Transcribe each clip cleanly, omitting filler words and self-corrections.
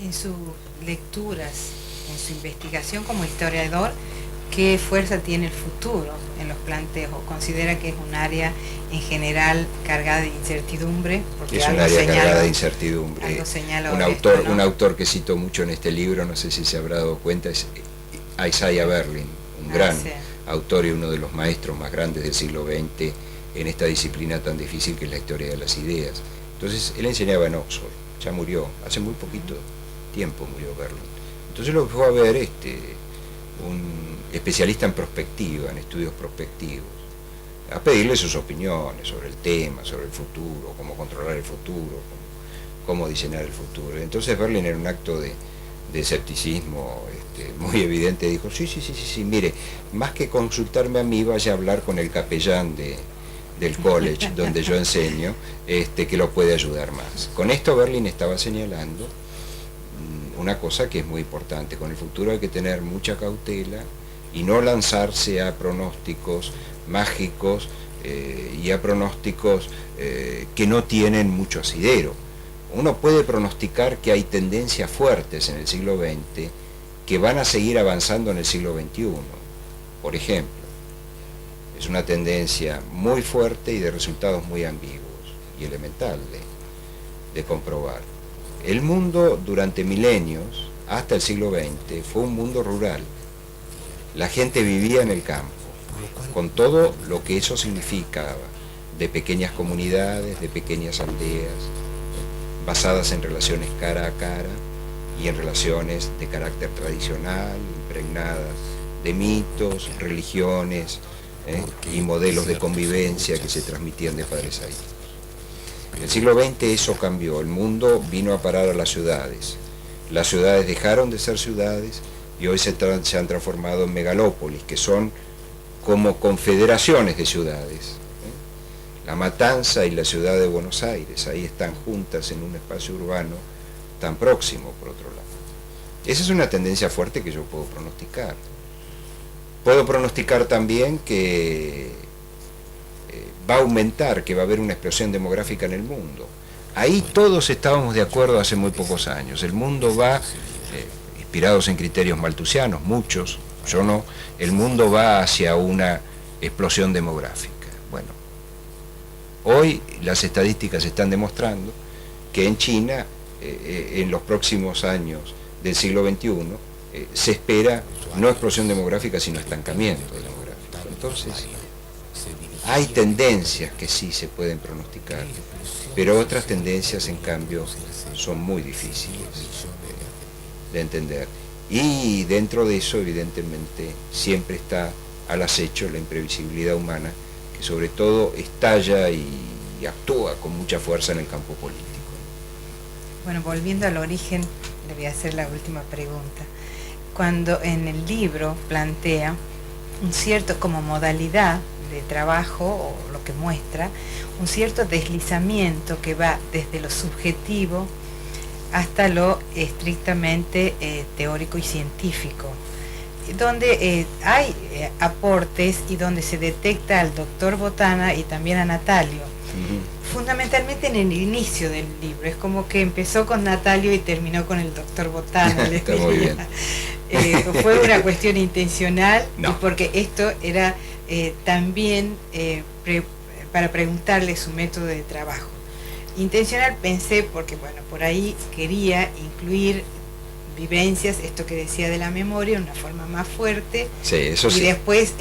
En sus lecturas, en su investigación como historiador, ¿qué fuerza tiene el futuro en los planteos? ¿O considera que es un área en general cargada de incertidumbre? Porque Es un área cargada de incertidumbre. Algo señala Un autor que cito mucho en este libro, no sé si se habrá dado cuenta, es Isaiah Berlin, un gran sí. autor y uno de los maestros más grandes del siglo XX en esta disciplina tan difícil que es la historia de las ideas. Entonces, él enseñaba en Oxford, ya murió, hace muy poquito tiempo murió Berlin. Entonces lo fue a ver un especialista en prospectiva, en estudios prospectivos, a pedirle sus opiniones sobre el tema, sobre el futuro, cómo controlar el futuro, cómo diseñar el futuro. Entonces Berlin, en un acto de escepticismo muy evidente, dijo, sí, mire, más que consultarme a mí, vaya a hablar con el capellán del college donde yo enseño, que lo puede ayudar más. Con esto Berlin estaba señalando una cosa que es muy importante. Con el futuro hay que tener mucha cautela y no lanzarse a pronósticos mágicos y a pronósticos que no tienen mucho asidero. Uno puede pronosticar que hay tendencias fuertes en el siglo XX que van a seguir avanzando en el siglo XXI. Por ejemplo, es una tendencia muy fuerte y de resultados muy ambiguos y elemental de comprobar. El mundo durante milenios, hasta el siglo XX, fue un mundo rural. La gente vivía en el campo, con todo lo que eso significaba, de pequeñas comunidades, de pequeñas aldeas, basadas en relaciones cara a cara y en relaciones de carácter tradicional, impregnadas de mitos, religiones y modelos de convivencia que se transmitían de padres a hijos. En el siglo XX eso cambió, el mundo vino a parar a las ciudades dejaron de ser ciudades y hoy se han transformado en megalópolis, que son como confederaciones de ciudades. La Matanza y la ciudad de Buenos Aires, ahí están juntas en un espacio urbano tan próximo, por otro lado. Esa es una tendencia fuerte que yo puedo pronosticar. Puedo pronosticar también que va a aumentar, que va a haber una explosión demográfica en el mundo. Ahí todos estábamos de acuerdo hace muy pocos años. El mundo va, inspirados en criterios malthusianos, muchos, yo no, el mundo va hacia una explosión demográfica. Bueno, hoy las estadísticas están demostrando que en China, en los próximos años del siglo XXI, se espera no explosión demográfica, sino estancamiento demográfico. Entonces, hay tendencias que sí se pueden pronosticar, pero otras tendencias, en cambio, son muy difíciles de entender. Y dentro de eso, evidentemente, siempre está al acecho la imprevisibilidad humana, que sobre todo estalla y actúa con mucha fuerza en el campo político. Bueno, volviendo al origen, le voy a hacer la última pregunta. Cuando en el libro plantea un cierto, como modalidad de trabajo, o lo que muestra, un cierto deslizamiento que va desde lo subjetivo hasta lo estrictamente teórico y científico, donde hay aportes y donde se detecta al doctor Botana y también a Natalio. Fundamentalmente en el inicio del libro, es como que empezó con Natalio y terminó con el doctor Botana. Está muy bien. Fue una cuestión intencional, no. Y porque esto era también para preguntarle su método de trabajo. Intencional pensé porque, bueno, por ahí quería incluir vivencias, esto que decía de la memoria, de una forma más fuerte. Sí, eso y sí. Después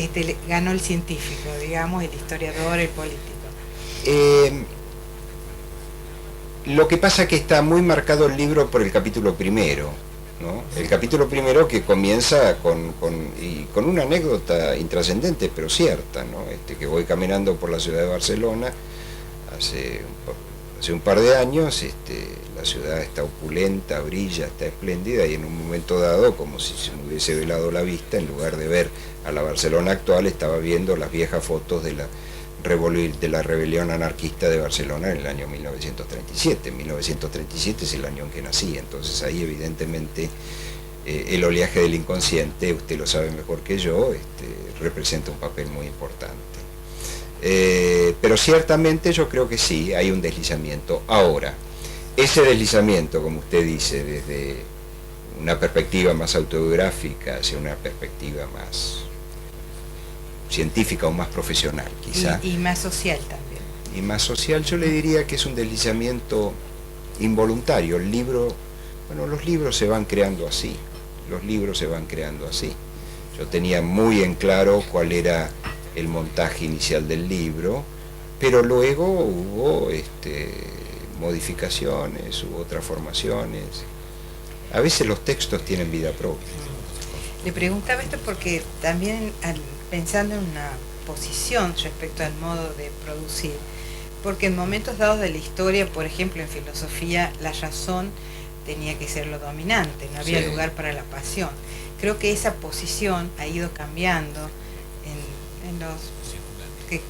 ganó el científico, digamos, el historiador, el político. Lo que pasa es que está muy marcado el libro por el capítulo primero, ¿no? El capítulo primero, que comienza con una anécdota intrascendente pero cierta, ¿no? Que voy caminando por la ciudad de Barcelona hace un par de años, la ciudad está opulenta, brilla, está espléndida, y en un momento dado, como si se me hubiese velado la vista, en lugar de ver a la Barcelona actual, estaba viendo las viejas fotos de la rebelión anarquista de Barcelona en el año 1937. 1937 es el año en que nací, entonces ahí evidentemente el oleaje del inconsciente, usted lo sabe mejor que yo, representa un papel muy importante. Pero ciertamente yo creo que sí, hay un deslizamiento. Ahora, ese deslizamiento, como usted dice, desde una perspectiva más autobiográfica hacia una perspectiva más científica o más profesional, quizá. Y más social también. Y más social, yo le diría que es un deslizamiento involuntario. El libro, bueno, los libros se van creando así, los libros se van creando así. Yo tenía muy en claro cuál era el montaje inicial del libro, pero luego hubo modificaciones, hubo transformaciones. A veces los textos tienen vida propia. Le preguntaba esto porque también pensando en una posición respecto al modo de producir, porque en momentos dados de la historia, por ejemplo en filosofía, la razón tenía que ser lo dominante, no había lugar para la pasión. Creo que esa posición ha ido cambiando en los que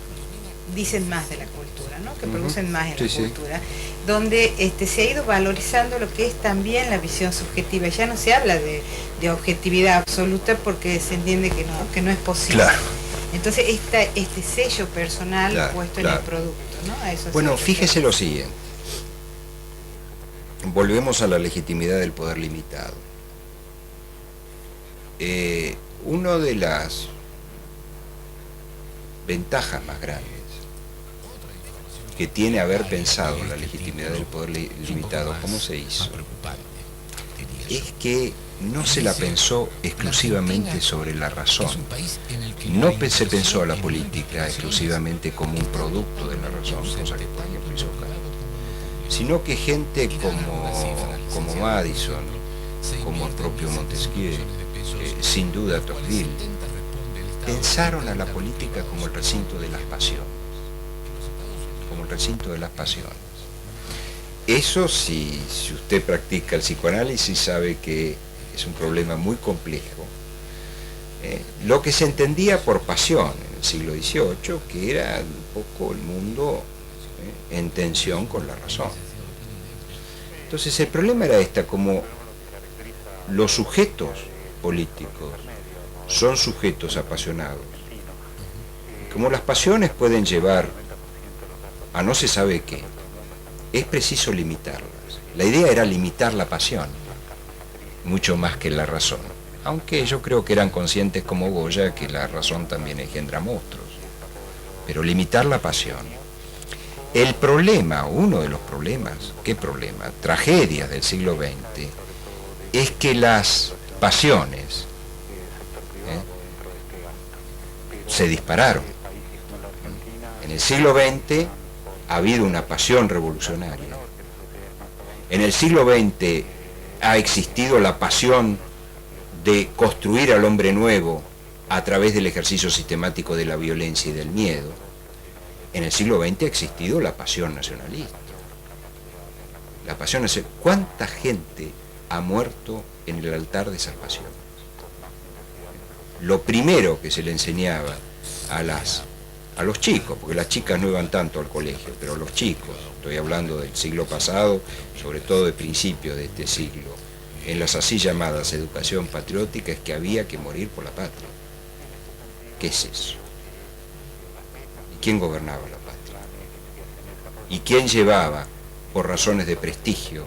dicen más de la cultura, ¿no? Que producen más en la cultura, donde se ha ido valorizando lo que es también la visión subjetiva. Ya no se habla de objetividad absoluta porque se entiende que no es posible. Claro. Entonces este sello personal puesto en el producto, ¿no? A eso bueno, fíjese lo siguiente. Volvemos a la legitimidad del poder limitado. Una de las ventajas más grandes que tiene haber pensado la legitimidad del poder limitado, ¿cómo se hizo? Es que no se la pensó exclusivamente sobre la razón. No se pensó a la política exclusivamente como un producto de la razón, cosa que por ejemplo hizo Kant, sino que gente como Madison, como el propio Montesquieu, sin duda Tocqueville, pensaron a la política como el recinto de las pasiones. Como el recinto de las pasiones. Eso, si usted practica el psicoanálisis, sabe que es un problema muy complejo. Lo que se entendía por pasión en el siglo XVIII, que era un poco el mundo en tensión con la razón. Entonces el problema era como los sujetos políticos son sujetos apasionados, como las pasiones pueden llevar a no se sabe qué, es preciso limitarlas. La idea era limitar la pasión, mucho más que la razón, aunque yo creo que eran conscientes como Goya que la razón también engendra monstruos, pero limitar la pasión. El problema, uno de los problemas, ¿qué problema? Tragedias del siglo XX, es que las pasiones se dispararon. En el siglo XX ha habido una pasión revolucionaria. En el siglo XX ha existido la pasión de construir al hombre nuevo a través del ejercicio sistemático de la violencia y del miedo. En el siglo XX ha existido la pasión nacionalista. La pasión nacionalista. ¿Cuánta gente ha muerto en el altar de esas pasiones? Lo primero que se le enseñaba a los chicos, porque las chicas no iban tanto al colegio, pero los chicos, estoy hablando del siglo pasado, sobre todo de principios de este siglo, en las así llamadas educación patriótica, es que había que morir por la patria. ¿Qué es eso? ¿Y quién gobernaba la patria? ¿Y quién llevaba, por razones de prestigio,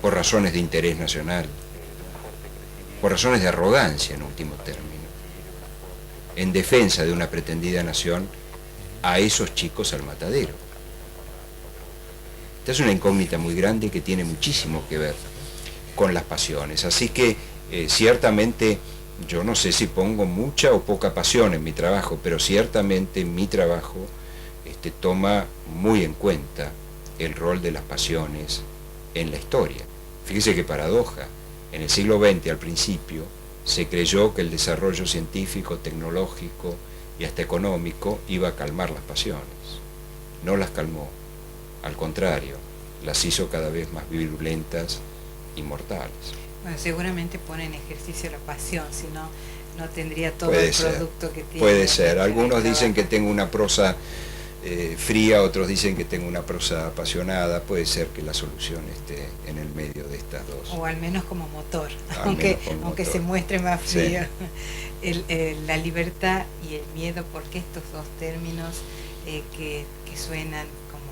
por razones de interés nacional, por razones de arrogancia en último término, en defensa de una pretendida nación, a esos chicos al matadero? Esta es una incógnita muy grande que tiene muchísimo que ver con las pasiones. Así que ciertamente yo no sé si pongo mucha o poca pasión en mi trabajo, pero ciertamente mi trabajo toma muy en cuenta el rol de las pasiones en la historia. Fíjese qué paradoja. En el siglo XX, al principio, se creyó que el desarrollo científico, tecnológico y hasta económico iba a calmar las pasiones. No las calmó, al contrario, las hizo cada vez más virulentas y mortales. Bueno, seguramente pone en ejercicio la pasión, si no, no tendría todo el producto que tiene. Puede ser, algunos dicen que tengo una prosa fría, otros dicen que tengo una prosa apasionada. Puede ser que la solución esté en el medio de estas dos. O al menos como motor, aunque se muestre más frío. Sí. La libertad y el miedo, porque estos dos términos que suenan como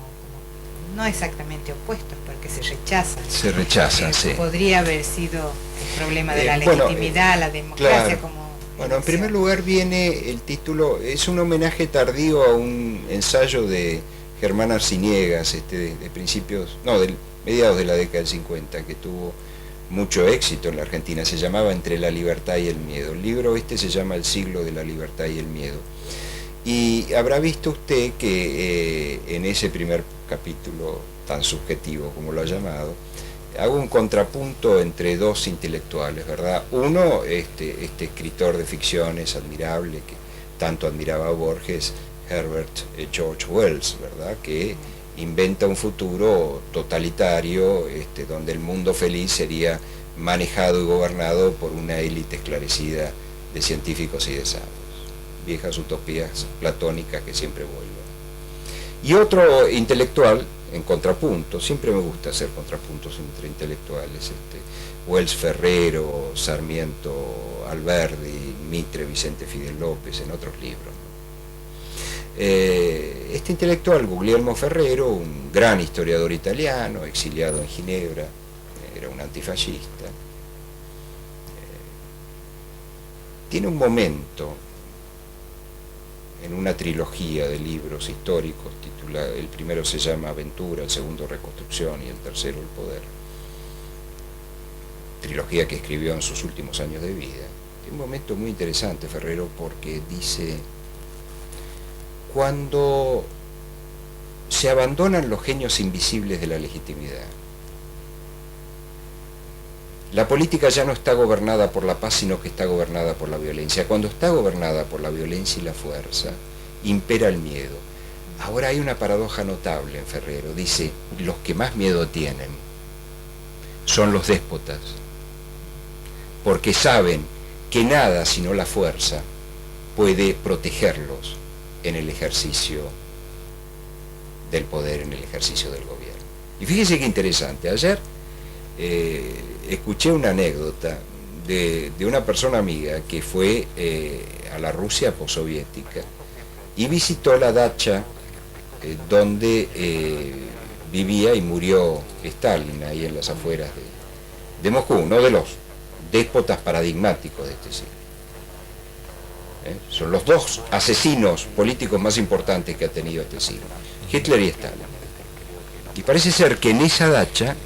no exactamente opuestos, porque se rechazan. Se rechazan, sí. Podría haber sido el problema de la Bueno, legitimidad, la democracia, claro. como... Bueno, en primer lugar viene el título, es un homenaje tardío a un ensayo de Germán Arciniegas, de principios, no, de mediados de la década del 50, que tuvo mucho éxito en la Argentina. Se llamaba Entre la libertad y el miedo. El libro se llama El siglo de la libertad y el miedo. Y habrá visto usted que en ese primer capítulo, tan subjetivo como lo ha llamado, hago un contrapunto entre dos intelectuales, ¿verdad? Uno, este escritor de ficciones admirable, que tanto admiraba a Borges, Herbert George Wells, ¿verdad? Que inventa un futuro totalitario, donde el mundo feliz sería manejado y gobernado por una élite esclarecida de científicos y de sabios. Viejas utopías platónicas que siempre vuelven. Y otro intelectual, en contrapunto, siempre me gusta hacer contrapuntos entre intelectuales, Wells Ferrero, Sarmiento Alberdi, Mitre, Vicente Fidel López, en otros libros. Este intelectual, Guglielmo Ferrero, un gran historiador italiano, exiliado en Ginebra, era un antifascista, tiene un momento en una trilogía de libros históricos, el primero se llama Aventura, el segundo Reconstrucción y el tercero El Poder, trilogía que escribió en sus últimos años de vida. Tiene un momento muy interesante Ferrero, porque dice: cuando se abandonan los genios invisibles de la legitimidad, la política ya no está gobernada por la paz, sino que está gobernada por la violencia. Cuando está gobernada por la violencia y la fuerza, impera el miedo. Ahora hay una paradoja notable en Ferrero. Dice, los que más miedo tienen son los déspotas, porque saben que nada sino la fuerza puede protegerlos en el ejercicio del poder, en el ejercicio del gobierno. Y fíjese qué interesante, ayer escuché una anécdota de una persona amiga que fue a la Rusia postsoviética y visitó la dacha donde vivía y murió Stalin, ahí en las afueras de Moscú, uno de los déspotas paradigmáticos de este siglo. Son los dos asesinos políticos más importantes que ha tenido este siglo, Hitler y Stalin. Y parece ser que en esa dacha